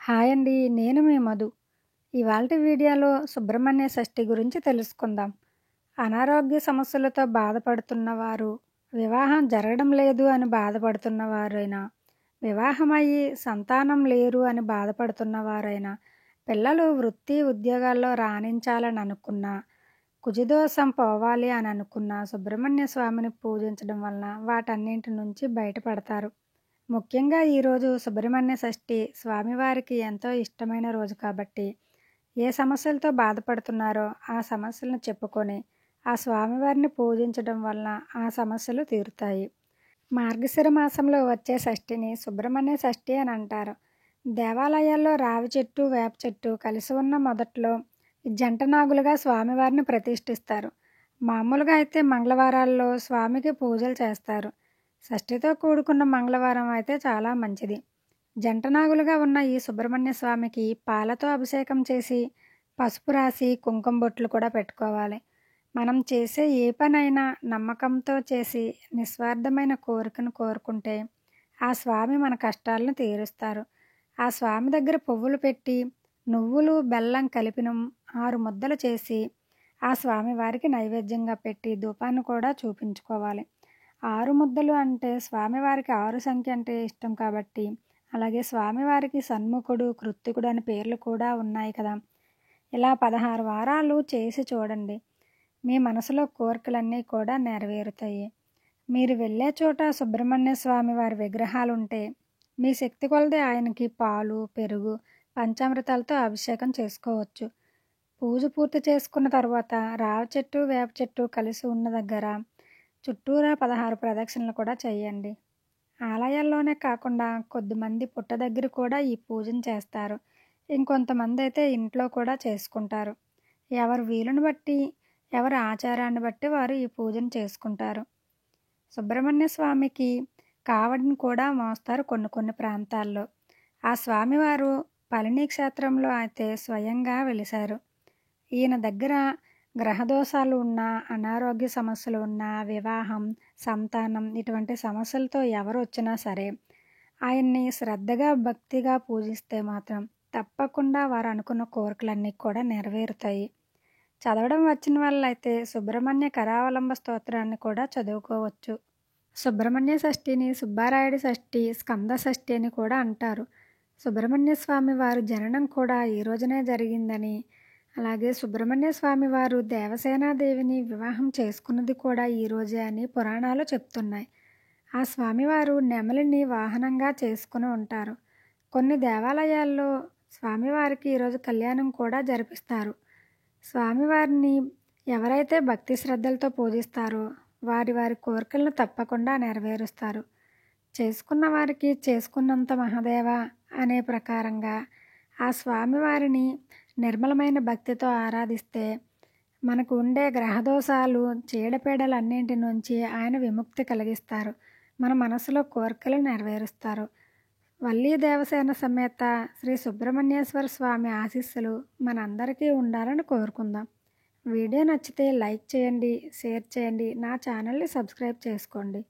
Hi అండి. నేను మీ మధు. ఇవాల్టి వీడియోలో సుబ్రహ్మణ్య షష్ఠి గురించి తెలుసుకుందాం. అనారోగ్య సమస్యలతో బాధపడుతున్నవారు, వివాహం జరగడం లేదు అని బాధపడుతున్నవారైనా, వివాహమయ్యి సంతానం లేరు అని బాధపడుతున్నవారైనా, పిల్లలు వృత్తి ఉద్యోగాల్లో రాణించాలని అనుకున్నా, కుజదోషం పోవాలి అని అనుకున్నా సుబ్రహ్మణ్య స్వామిని పూజించడం వలన వాటన్నింటి నుంచి బయటపడతారు. ముఖ్యంగా ఈరోజు సుబ్రహ్మణ్య షష్ఠి స్వామివారికి ఎంతో ఇష్టమైన రోజు కాబట్టి ఏ సమస్యలతో బాధపడుతున్నారో ఆ సమస్యలను చెప్పుకొని ఆ స్వామివారిని పూజించడం వలన ఆ సమస్యలు తీరుతాయి. మార్గశిర మాసంలో వచ్చే షష్ఠిని సుబ్రహ్మణ్య షష్ఠి అని అంటారు. దేవాలయాల్లో రావి చెట్టు, వేప చెట్టు కలిసి ఉన్న మొదట్లో జంట నాగులుగా స్వామివారిని ప్రతిష్ఠిస్తారు. మామూలుగా అయితే మంగళవారాల్లో స్వామికి పూజలు చేస్తారు. షష్ఠితో కూడుకున్న మంగళవారం అయితే చాలా మంచిది. జంటనాగులుగా ఉన్న ఈ సుబ్రహ్మణ్య స్వామికి పాలతో అభిషేకం చేసి, పసుపు రాసి, కుంకుమ బొట్లు కూడా పెట్టుకోవాలి. మనం చేసే ఏ పనైనా నమ్మకంతో చేసి, నిస్వార్థమైన కోరికను కోరుకుంటే ఆ స్వామి మన కష్టాలను తీరుస్తారు. ఆ స్వామి దగ్గర పువ్వులు పెట్టి, నువ్వులు, బెల్లం కలిపిన 6 ముద్దలు చేసి, ఆ స్వామివారికి నైవేద్యంగా పెట్టి ధూపాన్ని కూడా చూపించుకోవాలి. 6 ముద్దలు అంటే స్వామివారికి 6 సంఖ్య అంటే ఇష్టం కాబట్టి, అలాగే స్వామివారికి సన్ముఖుడు, కృత్తికుడు అని పేర్లు కూడా ఉన్నాయి కదా. ఇలా 16 వారాలు చేసి చూడండి. మీ మనసులో కోరికలన్నీ కూడా నెరవేరుతాయి. మీరు వెళ్ళే చోట సుబ్రహ్మణ్య స్వామి వారి విగ్రహాలుంటే మీ శక్తి కొలది ఆయనకి పాలు, పెరుగు, పంచామృతాలతో అభిషేకం చేసుకోవచ్చు. పూజ పూర్తి చేసుకున్న తర్వాత రావి చెట్టు, వేప చెట్టు కలిసి ఉన్న దగ్గర చుట్టూరా 16 ప్రదక్షిణలు కూడా చేయండి. ఆలయాల్లోనే కాకుండా కొద్దిమంది పుట్ట దగ్గర కూడా ఈ పూజను చేస్తారు. ఇంకొంతమంది అయితే ఇంట్లో కూడా చేసుకుంటారు. ఎవరి వీలుని బట్టి, ఎవరి ఆచారాన్ని బట్టి వారు ఈ పూజను చేసుకుంటారు. సుబ్రహ్మణ్య స్వామికి కావడిని కూడా మోస్తారు కొన్ని ప్రాంతాల్లో. ఆ స్వామివారు పళని క్షేత్రంలో అయితే స్వయంగా వెలిశారు. ఈయన దగ్గర గ్రహదోషాలు ఉన్నా, అనారోగ్య సమస్యలు ఉన్నా, వివాహం, సంతానం ఇటువంటి సమస్యలతో ఎవరు వచ్చినా సరే ఆయన్ని శ్రద్ధగా, భక్తిగా పూజిస్తే మాత్రం తప్పకుండా వారు అనుకున్న కోరికలన్నీ కూడా నెరవేరుతాయి. చదవడం వచ్చిన వాళ్ళైతే సుబ్రహ్మణ్య కరావలంబ స్తోత్రాన్ని కూడా చదువుకోవచ్చు. సుబ్రహ్మణ్య షష్ఠిని సుబ్బారాయుడి షష్ఠి, స్కంద షష్ఠి అని కూడా అంటారు. సుబ్రహ్మణ్య స్వామి వారు జననం కూడా ఈ రోజునే జరిగిందని, అలాగే సుబ్రహ్మణ్య స్వామి వారు దేవసేనాదేవిని వివాహం చేసుకున్నది కూడా ఈ రోజే అని పురాణాలు చెప్తున్నాయి. ఆ స్వామివారు నెమలిని వాహనంగా చేసుకుని ఉంటారు. కొన్ని దేవాలయాల్లో స్వామివారికి ఈరోజు కళ్యాణం కూడా జరిపిస్తారు. స్వామివారిని ఎవరైతే భక్తి శ్రద్ధలతో పూజిస్తారో వారి వారి కోరికలను తప్పకుండా నెరవేరుస్తారు. చేసుకున్న వారికి చేసుకున్నంత మహాదేవ అనే ప్రకారంగా ఆ స్వామివారిని నిర్మలమైన భక్తితో ఆరాధిస్తే మనకు ఉండే గ్రహదోషాలు, చీడపీడలన్నింటి నుంచి ఆయన విముక్తి కలిగిస్తారు. మన మనసులో కోరికలు నెరవేరుస్తారు. వల్లీ దేవసేన సమేత శ్రీ సుబ్రహ్మణ్యేశ్వర స్వామి ఆశీస్సులు మనందరికీ ఉండాలని కోరుకుందాం. వీడియో నచ్చితే లైక్ చేయండి, షేర్ చేయండి, నా ఛానల్ని సబ్స్క్రైబ్ చేసుకోండి.